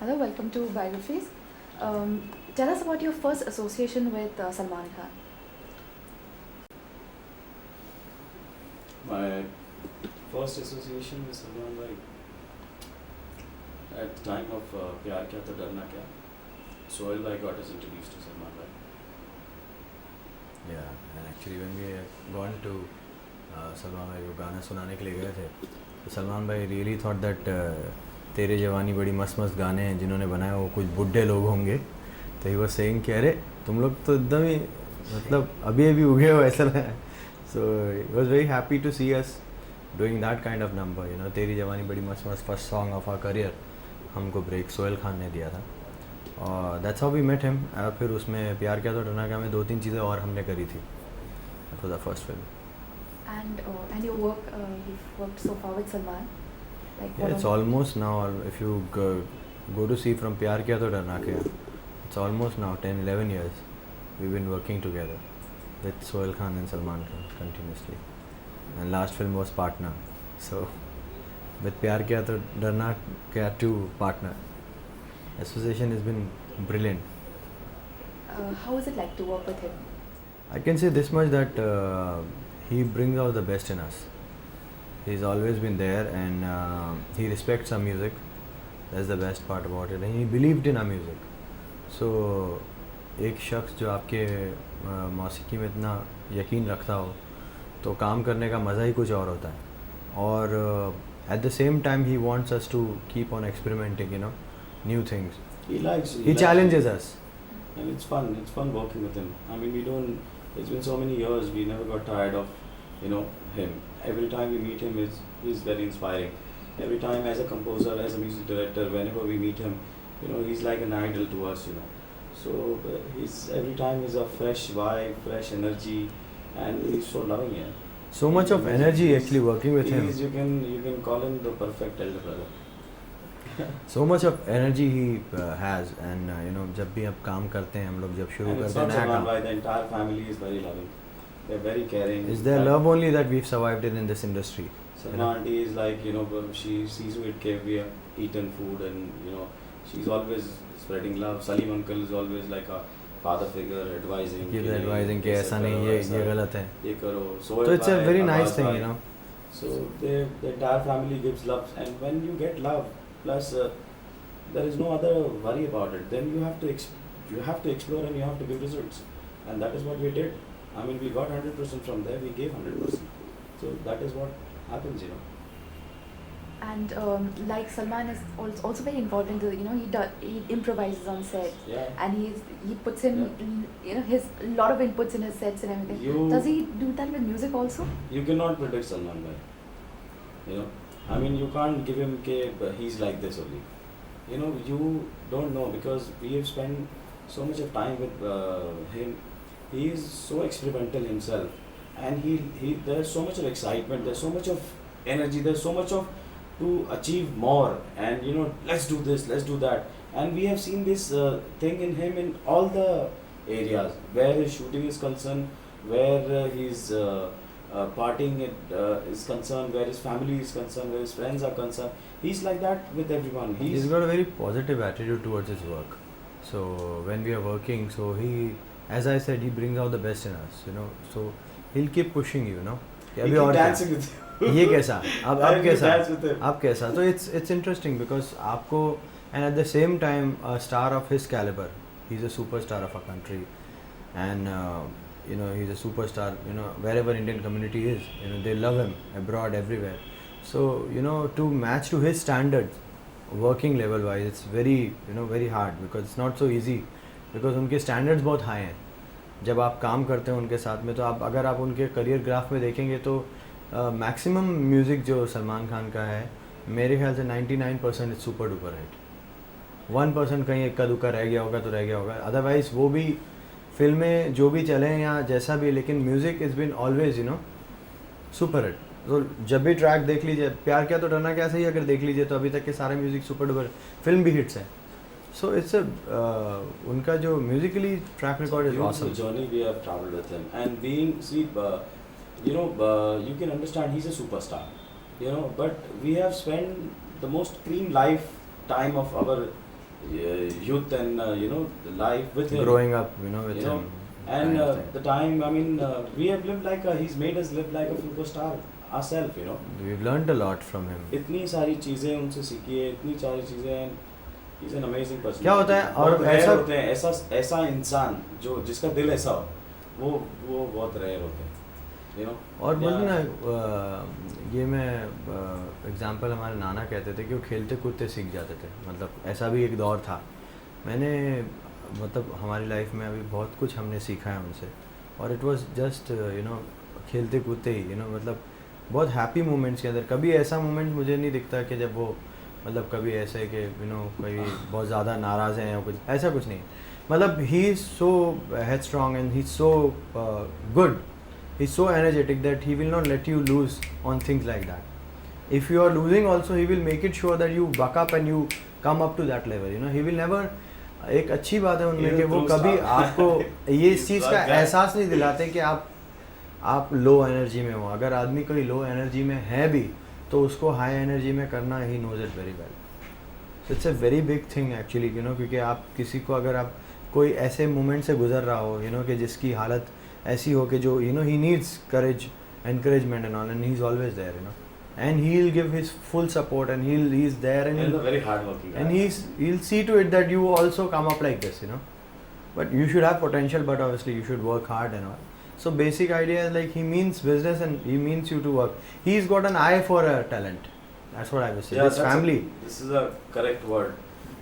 Hello, welcome to Biographies. Tell us about your first association with Salman Khan. My first association with Salman Bhai at the time of Pyar Kya Tha Darna Kya, Sohail Bhai got us introduced to Salman Bhai. Yeah, and actually when we had gone to Salman भाई को गाना सुनाने के लिए गए थे तो सलमान भाई रियली थॉट दैट तेरे जवानी बड़ी मस्त मस्त गाने हैं जिन्होंने बनाए वो कुछ बुढ़े लोग होंगे तो ही वो सेइंग कि अरे तुम लोग तो एकदम ही मतलब अभी अभी उगे हो ऐसा लगा so he was very happy to see us doing that kind of number you know तेरी जवानी बड़ी मस्त मस्त first song of our career हमको ब्रेक सोहेल खान ने दिया था और that's how we met him फिर उसमें प्यार किया तो डरना क्या में 2-3 चीज़ें और हमने करी थी that was the first film And your work, you've worked so far with Salman. Like Yeah, it's almost now, if you go to see from Pyar Kiya To Darna Kya, it's almost now 10-11 years we've been working together with Sohail Khan and Salman Khan continuously. And last film was Partner. So, with Pyar Kiya To Darna Kya 2 Partner, association has been brilliant. how is it like to work with him? I can say this much that he brings out the best in us. He's always been there and he respects our music. That's the best part about it. And he believed in our music. So एक शख्स जो आपके मौसीकी में इतना यकीन रखता हो तो काम करने का मज़ा ही कुछ और होता है और at the same time he wants us to keep on experimenting, you know, new things. He challenges us. And it's fun working with him. I mean, it's been so many years, we never got tired of, him. Every time we meet him, he's very inspiring. Every time as a composer, as a music director, whenever we meet him, he's like an idol to us, So every time is a fresh vibe, fresh energy, and he's so loving, yeah. So much of energy actually working with him. You can call him the perfect elder brother. So much of energy he has and जब भी अब काम करते हैं हम लोग जब शुरू करते हैं नया काम the entire family is very loving. They're very caring. Is there love only that we've survived in this industry? Salma auntie is like, she sees with care we have eaten food and, she's always spreading love. Salim uncle is always like a father figure advising. Keep advising कि ऐसा नहीं ये गलत है. ये करो. So it's a very nice thing, So the entire family gives love and when you get love, plus there is no other worry about it. Then you have to explore and you have to give results, and that is what we did. I mean, we got 100% from there. We gave 100%. So that is what happens, And like Salman is also very involved in the, he improvises on set. Yeah. And he puts in, his lot of inputs in his sets and everything. Does he do that with music also? You cannot predict Salman Bhai. I mean, you can't give him he's like this only. You don't know because we have spent so much of time with him. He is so experimental himself, and there's so much of excitement. There's so much of energy. There's so much of to achieve more, and let's do this, let's do that. And we have seen this thing in him in all the areas where his shooting is concerned, where his partying is concerned, where his family is concerned, where his friends are concerned. He's like that with everyone. He's got a very positive attitude towards his work. So when we are working, so he, as I said, he brings out the best in us, So he'll keep pushing you, He keep dancing with you. ये कैसा अब कैसा तो it's interesting because आपको and at the same time a star of his caliber, he's a superstar of our country, and he's a superstar wherever Indian community is, they love him abroad, everywhere. So to match to his standards working level wise, it's very very hard because it's not so easy because उनके standards बहुत high हैं. जब आप काम करते हैं उनके साथ में तो आप अगर आप उनके करियर ग्राफ में देखेंगे तो मैक्सिमम म्यूज़िक जो सलमान खान का है मेरे ख्याल से 99% इज सुपर डुपर हिट. 1% कहीं इक्का दुक्का रह गया होगा तो रह गया होगा, अदरवाइज़ वो भी फिल्में जो भी चले या जैसा भी, लेकिन music is been always super hit. तो जब भी ट्रैक देख लीजिए, प्यार क्या तो डरना क्या सही अगर देख लीजिए तो अभी तक के सारे म्यूज़िक सुपर डुपर, फिल्म भी हिट्स हैं. So it's उनका जो musically track record is awesome. Journey we have traveled with him, and being you can understand he's a superstar, but we have spent the most clean lifetime of our youth and the life with him. Growing up, with You know, him. and kind of thing. the time, I mean, we have lived like he's made us live like a superstar ourselves, We've learned a lot from him. इतनी सारी चीज़ें उनसे सीखी है, इतनी सारी चीज़ें, he's an amazing person. क्या होता है और बहुत rare ऐसा होते हैं, ऐसा इंसान जो जिसका दिल ऐसा हो, वो बहुत रेयर होते हैं, और बोलते Yeah. ना ये मैं एग्जांपल हमारे नाना कहते थे कि वो खेलते कूदते सीख जाते थे, मतलब ऐसा भी एक दौर था। मैंने मतलब हमारी लाइफ में अभी बहुत कुछ हमने सीखा है उनसे, और इट वाज जस्ट खेलते कूदते ही मतलब बहुत हैप्पी मोमेंट्स के अंदर। कभी ऐसा मोमेंट मुझे नहीं दिखता कि जब वो मतलब कभी ऐसे कि कोई बहुत ज़्यादा नाराज़ हैं या कुछ, ऐसा कुछ नहीं। मतलब he is so head strong and he is so good, he is so energetic that he will not let you lose on things like that. If you are losing also, he will make it sure that you buck up and you come up to that level. He will never, एक अच्छी बात है उनमें कि वो कभी आपको ये इस चीज़ का एहसास नहीं दिलाते कि आप लो एनर्जी में हो। अगर आदमी कोई लो एनर्जी में है भी तो उसको हाई एनर्जी में करना ही knows it very well. So it's a very big thing actually, क्योंकि आप किसी को अगर आप कोई ऐसे मोमेंट से गुजर रहा हो कि जिसकी हालत ऐसी हो कि जो he needs courage, encouragement and all, and he's always there, and he'll give his full support, and he's there, and he's a very hardworking guy. and he'll see to it that you also come up like this, but you should have potential, but obviously you should work hard and all. So basic idea is like he means business and he means you to work. He's got an eye for talent. That's what I would say. Yeah, This family, this is a correct word.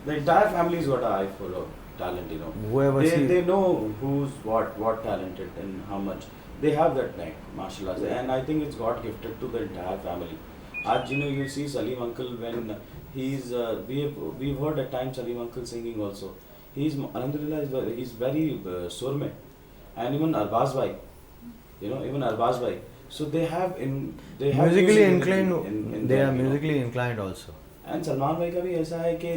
The entire family's got an eye for talent, whoever they know who's what talented and how much. They have that knack, mashallah, and I think it's God gifted to the entire family. As you see Salim uncle when he's we've heard at times Salim uncle singing also. He's alhamdulillah he's very surme, and even Arbaz bhai, even Arbaz bhai. So they have musically inclined. in They are them, musically inclined also. And Salman भाई का भी ऐसा है कि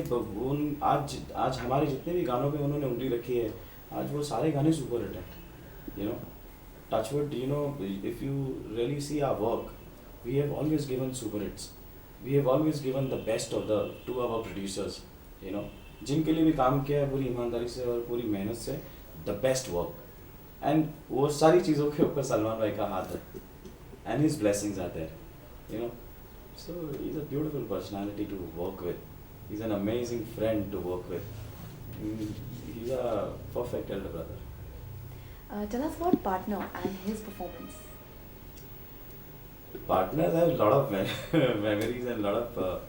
आज हमारे जितने भी गानों पे उन्होंने उंगली रखी है, आज वो सारे गाने सुपर हिट हैं, touchwood, if you really see our work, we have always given super hits, we have always given the best of the to our producers, जिनके लिए भी काम किया है पूरी ईमानदारी से और पूरी मेहनत से, the best work, and वो सारी चीज़ों के ऊपर सलमान भाई का हाथ है, and his blessings are there, So he's a beautiful personality to work with. He's an amazing friend to work with. He's a perfect elder brother. Tell us about Partner and his performance. Partners have a lot of memories and a lot of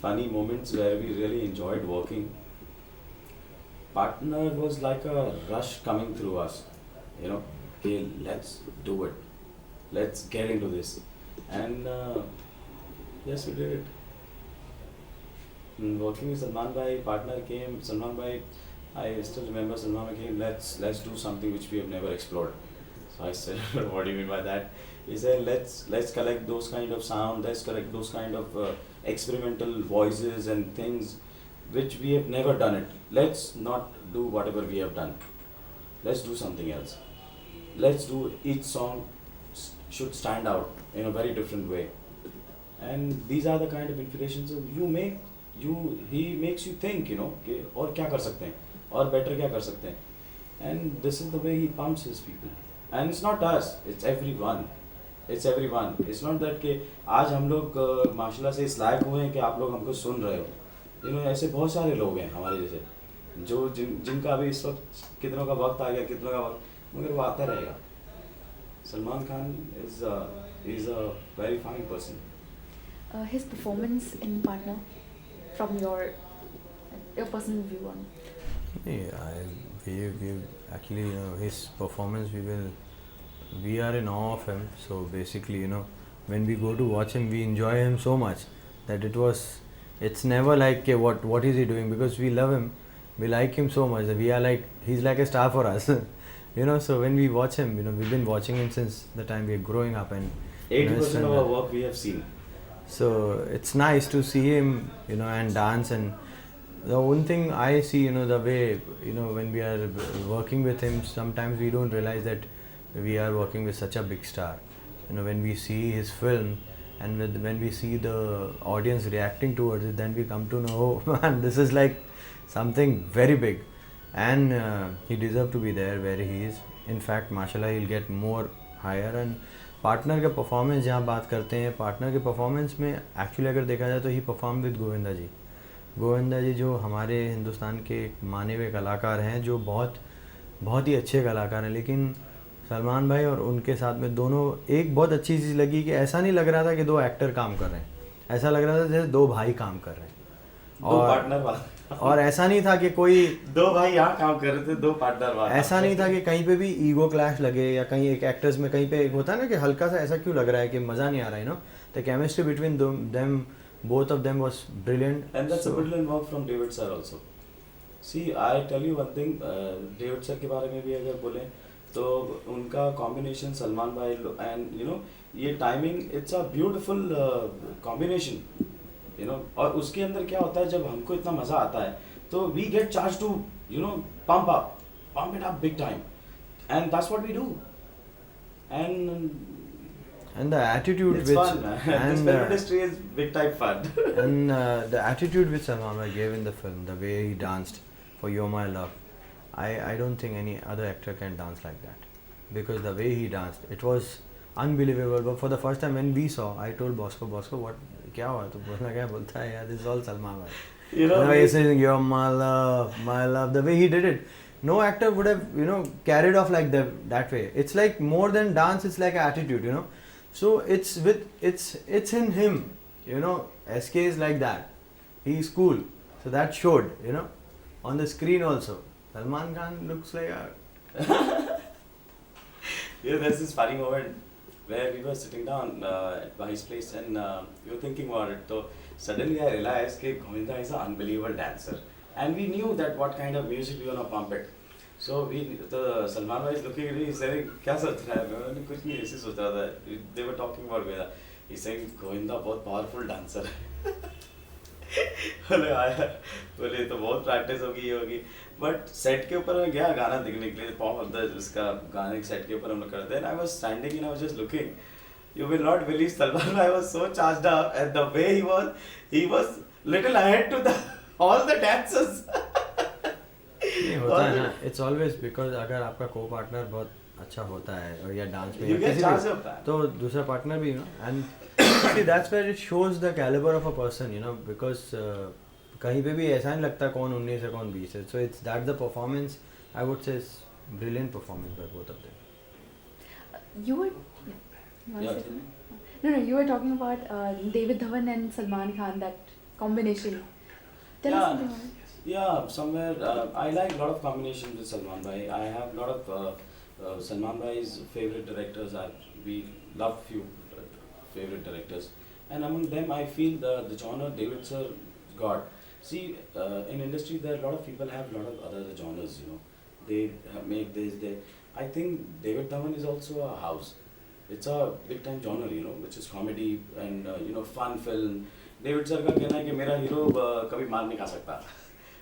funny moments where we really enjoyed working. Partner was like a rush coming through us. Okay, let's do it. Let's get into this. And yes, we did it. Working with Salman Bhai, Partner came. Salman Bhai, I still remember Salman Bhai came. Let's do something which we have never explored. So I said, what do you mean by that? He said, let's collect those kind of sound. Let's collect those kind of experimental voices and things which we have never done it. Let's not do whatever we have done. Let's do something else. Let's do each song should stand out in a very different way. And these are the kind of inspirations he makes you think, कि और क्या कर सकते हैं और better क्या कर सकते हैं. And this is the way he pumps his people. And it's not us, it's everyone. It's everyone. It's not that कि आज हम लोग माशाल्लाह से इस लायक हुए हैं कि आप लोग हमको सुन रहे हो. ऐसे बहुत सारे लोग हैं हमारे जैसे जो जिनका अभी इस वक्त कितनों का वक्त आ गया, कितनों का वक्त, मगर वो आता रहेगा. Salman Khan is a very fine person. His performance in Partner, from your personal view on. We actually, his performance, we are in awe of him. So basically, when we go to watch him, we enjoy him so much that it's never like, okay, what is he doing? Because we love him, we like him so much that we are like, he's like a star for us. So when we watch him, we've been watching him since the time we're growing up, and 80% of our work we have seen. So it's nice to see him, and dance. And the one thing I see, the way, when we are working with him, sometimes we don't realize that we are working with such a big star. When we see his film and when we see the audience reacting towards it, then we come to know, oh man, this is like something very big, and he deserved to be there where he is. In fact, mashallah, he'll get more higher. And partner का performance जहाँ बात करते हैं, partner के performance में actually अगर देखा जाए तो ही परफॉर्म विद गोविंदा जी जो हमारे हिंदुस्तान के माने हुए कलाकार हैं, जो बहुत बहुत ही अच्छे कलाकार हैं. लेकिन सलमान भाई और उनके साथ में दोनों, एक बहुत अच्छी चीज़ लगी कि ऐसा नहीं लग रहा था कि दो एक्टर काम कर रहे हैं, ऐसा लग रहा था जैसे दो भाई काम कर रहे हैं. और ऐसा नहीं था कि कोई दो भाई यहाँ काम कर रहे थे, दो पार्टनर. ऐसा नहीं था कि कहीं पे भी ईगो क्लैश लगे, या कहीं एक एक्टर्स में कहीं पे एक होता है ना कि हल्का सा ऐसा क्यों लग रहा है कि मज़ा नहीं आ रहा है. No, the chemistry between them, both of them was brilliant. And that's a brilliant work from David sir also. See, I tell you one thing, David sir के बारे में भी अगर बोले तो उनका combination सलमान भाई and you know ये timing, it's a beautiful combination, you know. और उसके अंदर क्या होता है, जब हमको इतना मज़ा आता है तो we get charged to you know pump it up big time, and that's what we do. And the attitude it's which fun, man. This film industry is big time fun. and the attitude which Salman Bhai gave in the film, the way he danced for You're My Love, I don't think any other actor can dance like that, because the way he danced, it was unbelievable. But for the first time when we saw, I told Bosco, what क्या हुआ, तो बोलना क्या बोलता है यार, this is all Salman Bhai. You know, the way he saying You're my love, the way he did it, no actor would have, you know, carried off like that way. It's like more than dance, it's like attitude, you know. So it's in him, you know. SK is like that. He's cool. So that showed, you know, on the screen also. Salman Khan looks like a... Yeah, there's this funny moment where we were sitting down at Bhai's place and we were thinking about it. So suddenly I realized that Govinda is an unbelievable dancer. And we knew that what kind of music we were going to pump it. So Salman Bhai is looking at me, he's saying, क्या सोच रहा है? मैंने कुछ नहीं ऐसे सोच रहा था. They were talking about Govinda. He's saying, Govinda बहुत powerful dancer है. बोले तो बहुत प्रैक्टिस होगी. But सेट के ऊपर मैं गया गाना देखने के लिए, उसका गाने के सेट के ऊपर हम लोग करते हैं. And I was standing and I was just looking. You will not believe, Salman Bhai was so charged up, and the way he was little ahead to all the dancers. नहीं होता है ना, it's always because अगर आपका को partner बहुत अच्छा होता है और या डांस में तो दूसरा पार्टनर भी, you know, and see that's where it shows the caliber of a person, you know, because कहीं पे भी ऐसा नहीं लगता कौन 19 है कौन 20 है. So it's that the performance, I would say, is brilliant performance by both of them. You were you were talking about David Dhawan and Salman Khan, that combination. Tell us something about it. Yeah, somewhere I like a lot of combinations with Salman Bhai. I have a lot of Salman Bhai's favorite directors. We love few favorite directors, and among them I feel the genre David sir got. See, in industry there are a lot of people have a lot of other genres. You know, they make this. I think David Dhawan is also a house. It's a big time genre, you know, which is comedy and you know fun film. David sir का कहना है कि मेरा hero कभी मार नहीं खा सकता,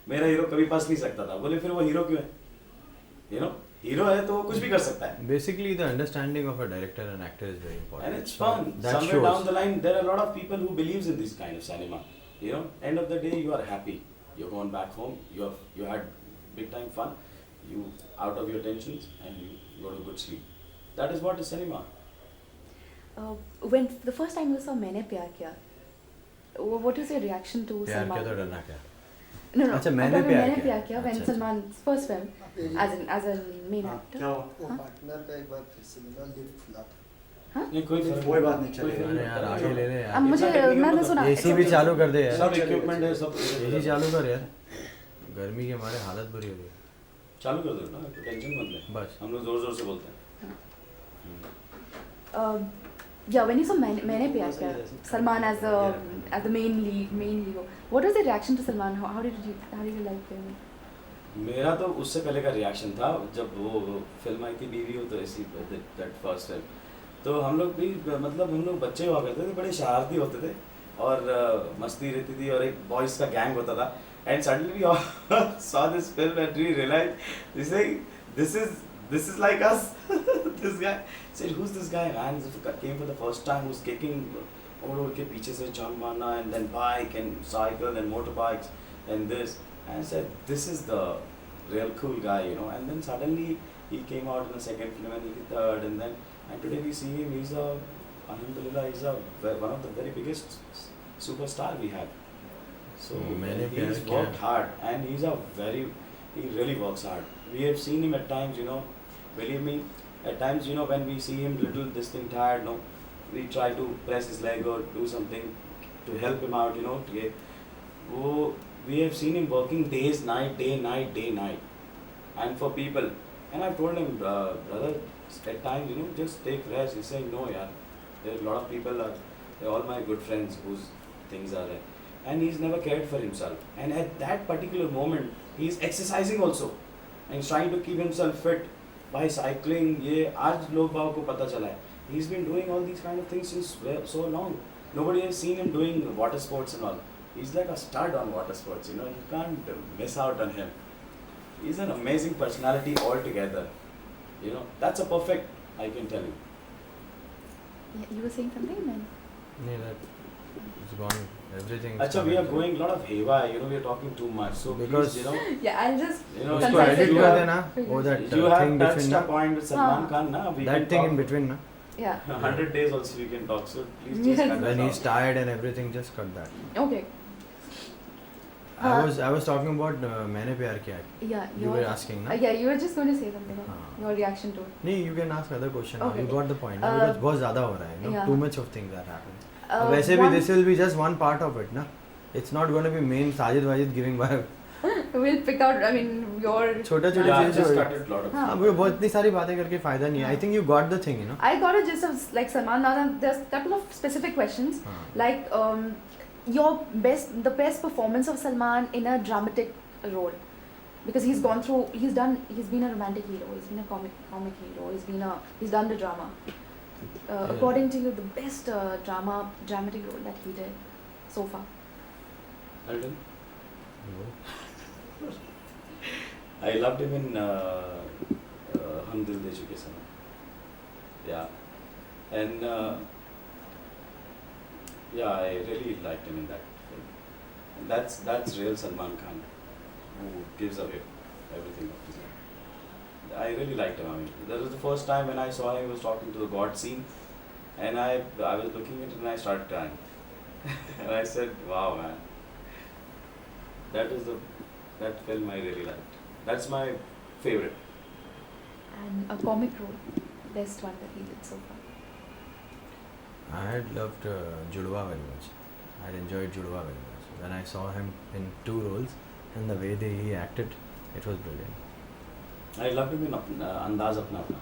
मेरा हीरो कभी फंस नहीं सकता था. बोले फिर वो हीरो क्यों है? You know, हीरो है तो वो कुछ भी कर सकता है. Basically, the understanding of a director and actor is very important. And it's fun. Somewhere shows. Down the line, there are a lot of people who believes in this kind of cinema. You know, end of the day, you are happy. You're going back home. You had big time fun. You out of your tensions and you go to good sleep. That is what is cinema. When the first time you saw मैंने प्यार किया, what was your reaction to प्यार Salman? किया तो डरना क्या? No. अच्छा, मैंने प्यार किया when अच्छा, Salman's first film as a main actor. क्या हुआ? वो पार्टनर का एक बार फिर से मिला, लिफ्ट खुला था. हाँ? नहीं कोई बात नहीं चलेगा. अरे यार आगे ले ले यार. अब मुझे मैंने सुना. एसी भी चालू कर दे यार. सब इक्विपमेंट है, सब एसी चालू कर यार. गर्मी के हमारे हालत बुरी हो गई. चालू कर दो ना, टेंशन मत ले. बस हम लोग जोर जोर से बोलते हैं. Yeah, when you saw मैंने प्यार किया, Salman as the main lead, what was the reaction to Salman? How did you like him? मेरा तो उससे पहले का रिएक्शन था जब वो फिल्म आई थी बीवी हो तो ऐसी दैट फर्स्ट फिल्म. तो हम लोग भी मतलब हम लोग बच्चे हुआ करते थे, बड़े शरारती होते थे और मस्ती रहती थी और एक बॉयज़ का गैंग होता था. And suddenly we all saw this film and we realize this is like us. This guy said, who's this guy, man? He came for the first time, who's kicking और के पीछे से jump मारना and then bike and cycle and motorbikes and this. And I said, this is the real cool guy, you know. And then suddenly he came out in the second film and he did third, and today we see him. He's alhamdulillah, one of the very biggest superstar we have. So he's worked hard, and he really works hard. We have seen him at times, you know. Believe me, at times, you know, when we see him this thing tired, no, we try to press his leg or do something to help him out, you know. We have seen him working day, night, and for people. And I've told him, brother, at times, you know, just take rest. He's saying, no, yeah. There are a lot of people, they're all my good friends whose things are there. And he's never cared for himself. And at that particular moment, he's exercising also. And he's trying to keep himself fit by cycling. Aaj log baao ko pata chala hai. He's been doing all these kind of things since so long. Nobody has seen him doing water sports and all. He's like a stud on water sports, you know. You can't miss out on him. He's an amazing personality altogether. You know, that's a perfect, I can tell you. Yeah, you were saying something, man? Yeah, that it's gone. Everything. Acha, we are going a lot of haywire, you know, we are talking too much. So because, please, you know. Yeah, I'll just. You know, उसको edit कर देना. Oh, that you have thing touched between a na. point with Salman Khan, na. We That can thing talk. in between, na. Yeah. 100 days also we can talk. So please just cut When that he's out. tired and everything, just cut that. Okay. I was talking about मैंने प्यार किया. Yeah. You were asking, na? Yeah, you were just going to say something. हाँ. Your reaction to it. नहीं, you can ask other question. Now. Okay. You got the point. ना? Because बहुत ज़्यादा हो रहा है. You know, yeah. too much of things are happening. वैसे भी this will be just one part of it, ना? It's not going to be main Sajid Wajid giving vibe. We'll pick out. I mean, your. छोटा-छोटा Yeah, चीज़ just हो. cut it lot of. हाँ. अब वो बहुत इतनी सारी बातें करके फायदा नहीं है. I think you got the thing, you know. I got a gist of like Salman. Now there's a couple of specific questions. हाँ. Like the best performance of Salman in a dramatic role, because he's been a romantic hero, he's been a comic hero, he's done the drama. According to you, the best dramatic role that he did so far? Alden? I loved him in Hum Dil De Chuke Sanam. Yeah. And I really liked him in that film. And that's real Salman Khan, who gives away everything of his life. I really liked him. I mean, that was the first time when I saw him, he was talking to the God scene, and I was looking at it and I started crying. And I said, wow, man. That film I really liked. That's my favorite. And a comic role, best one that he did so far? I had loved Judwa very much. I had enjoyed Judwa very much. When I saw him in 2 roles and the way he acted, it was brilliant. I loved him in Andaz Apna Apna.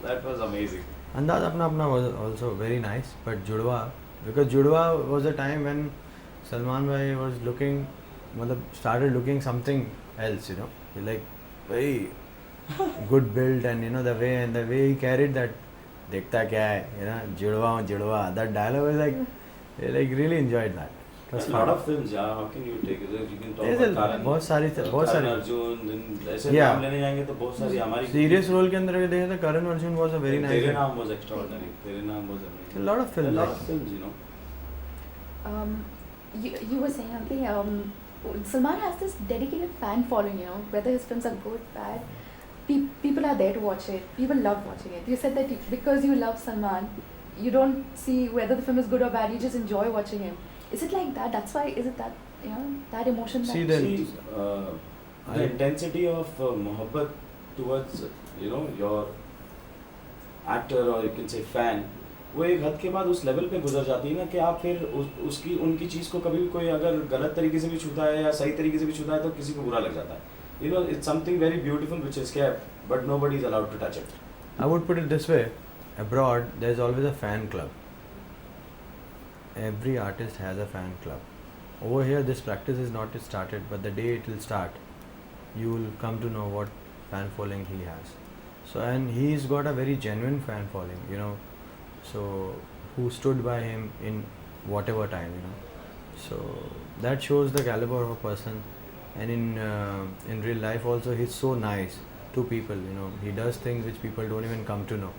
That was amazing. Andaz Apna Apna was also very nice, but Judwa, because Judwa was a time when Salman Bhai was started looking something else, you know. He like very good build, and you know the way he carried that "Dekhta kya hai," you know, Judwa. That dialogue was like really enjoyed that. It was A fun. lot of films, yeah. How can you take it? You can talk There's about a Karan. बहुत सारी Karan Arjun, then ऐसे Yeah. नाम लेने जाएंगे तो बहुत सारी हमारी. serious role के अंदर अगर देखें तो Karan Arjun was a very nice. तेरे नाम was extraordinary. तेरे नाम was amazing. A lot of films. A lot like- of films, you know. You were saying something. Salman has this dedicated fan following. You know, whether his films are good, bad, people are there to watch it. People love watching it. You said that because you love Salman, you don't see whether the film is good or bad. You just enjoy watching him. Is it like that? That's why. Is it that that emotion? See, that then- See, the intensity of mohabbat towards your actor, or you can say fan, वो एक हद के बाद उस level पे गुजर जाती है ना कि आप फिर उनकी चीज़ को कभी भी कोई अगर गलत तरीके से भी छूता है या सही तरीके से भी छूता है तो किसी को बुरा लग जाता है. You know, it's something very beautiful which is kept, but nobody is allowed to touch it. I would put it this way: abroad, there's always a fan club. Every artist has a fan club. Over here, this practice is not yet started, but the day it will start, you will come to know what fan following he has. So, and he's got a very genuine fan following, you know. So, who stood by him in whatever time, you know. So that shows the caliber of a person. And in real life also, he's so nice to people, you know. He does things which people don't even come to know,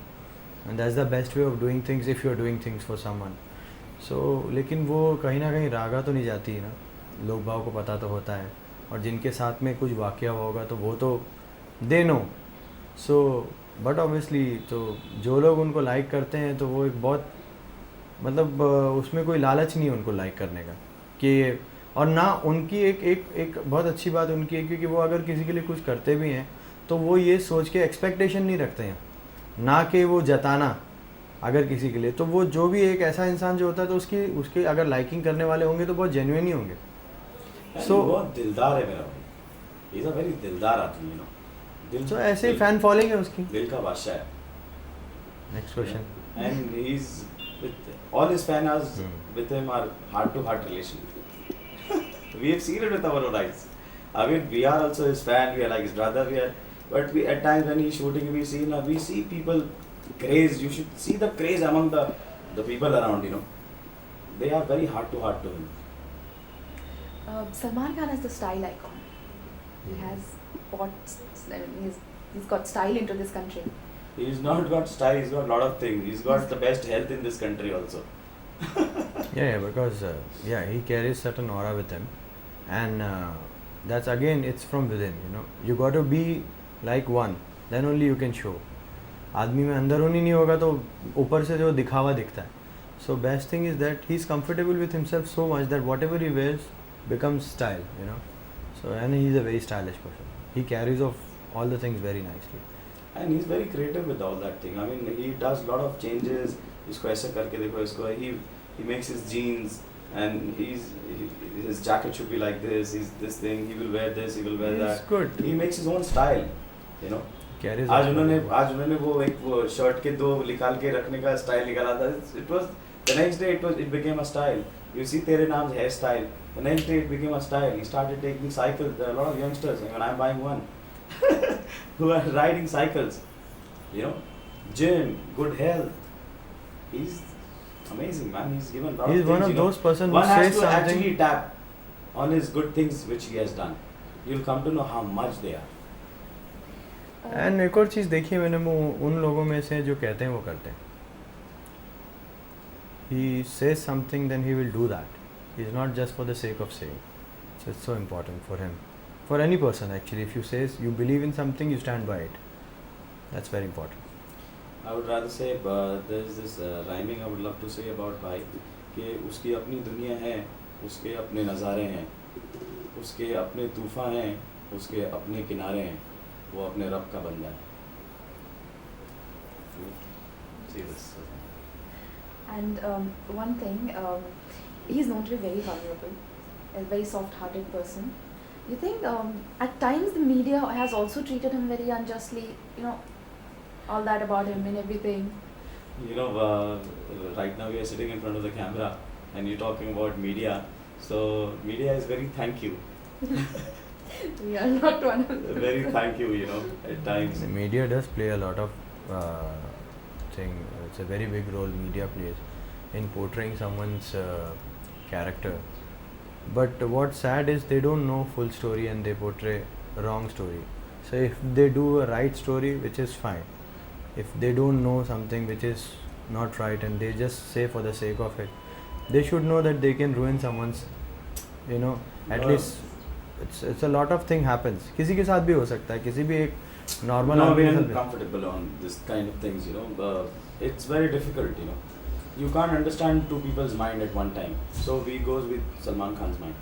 and that's the best way of doing things if you're doing things for someone. So लेकिन वो कहीं ना कहीं रागा तो नहीं जाती है ना. लोग भाव को पता तो होता है, और जिनके साथ में कुछ वाक़या हुआ होगा तो वो तो they know. So but obviously तो जो लोग उनको लाइक करते हैं तो वो एक बहुत मतलब उसमें कोई लालच नहीं है उनको लाइक करने का कि, और ना उनकी एक बहुत अच्छी बात उनकी है क्योंकि वो अगर किसी के लिए कुछ करते भी हैं तो वो ये सोच के एक्सपेक्टेशन नहीं रखते हैं, ना कि वो जताना अगर किसी के लिए, तो वो जो भी एक ऐसा इंसान जो होता है तो उसके अगर लाइकिंग करने वाले होंगे तो बहुत जेन्युइन ही होंगे. सो बहुत दिलदार है मेरा भाई, ही इज अ वेरी दिलदार आदमी, यू नो. दिल तो ऐसे ही फैन फॉलोइंग है उसकी. दिल का बादशाह है. Next question. And he is with all his fan with him are heart to heart relation. We have seen it with our own eyes. I mean, we are also his fan, we are like his brother, but we at times when he's shooting, we see people craze. You should see the craze among the people around, you know. They are very heart to heart to him. Salman Khan is the style icon. He has bought, I mean, he's got style into this country. He's not got style, he's got a lot of things. He's got the best health in this country also. Yeah, because he carries certain aura with him, and that's again it's from within. You know, you got to be like one, then only you can show. आदमी में अंदरूनी नहीं होगा तो ऊपर से जो दिखावा दिखता है. So best thing is that he's comfortable with himself so much that whatever he wears becomes style. You know, so and he's a very stylish person. He carries off all the things very nicely. And he's very creative with all that thing. I mean, he does lot of changes. इसको ऐसे करके देखो, इसको he makes his jeans and his jacket should be like this. He's this thing. He will wear this. He will wear that. It's good. He makes his own style. You know. आज उन्होंने वो shirt के दो निकाल के रखने का style निकाला था. It was the next day it became a style. You see तेरे नाम hair style. The next day it became a style. He started taking cycles. There are a lot of youngsters, and I'm buying one, who are riding cycles. You know, gym, good health. He's amazing, man. He's given a lot of things. He's one of those person who one has says to something. actually tap on his good things which he has done. You'll come to know how much they are. And एक और चीज़ देखी मैंने, वो उन लोगों में से जो कहते हैं वो करते हैं. He says something, then he will do that. He's not just for the sake of saying. So it's so important for him, for any person actually. If you say you believe in something, you stand by it. That's very important. I would rather say there's this rhyming I would love to say about भाई कि उसकी अपनी दुनिया है, उसके अपने नज़ारे हैं, उसके अपने तूफ़ान हैं, उसके अपने किनारे हैं, वो अपने रब का बंदा है. See this. And one thing, he's known to be very vulnerable, a very soft-hearted person. You think at times the media has also treated him very unjustly, you know, all that about him and everything? You know, right now we are sitting in front of the camera and you're talking about media. So media is very thank you. We are not one of them. Very thank you, you know, at times. The media does play a lot of thing. It's a very big role media plays in portraying someone's character. But what's sad is they don't know full story and they portray wrong story. So if they do a right story, which is fine. If they don't know something which is not right and they just say for the sake of it, they should know that they can ruin someone's, you know, at least it's a lot of thing happens. किसी के साथ भी हो सकता है, किसी भी एक normal No, आदमी we के are साथ भी. comfortable on this kind of things, you know. It's very difficult, you know. You can't understand two people's mind at one time. So we goes with Salman Khan's mind.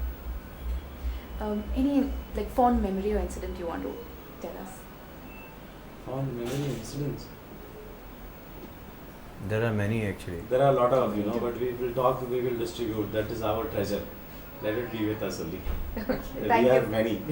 Any like fond memory or incident you want to tell us? Fond memory incidents. There are many actually. There are a lot of, you know, but we will talk, we will distribute. That is our treasure. Let it be with us only. Okay, We thank you. have many.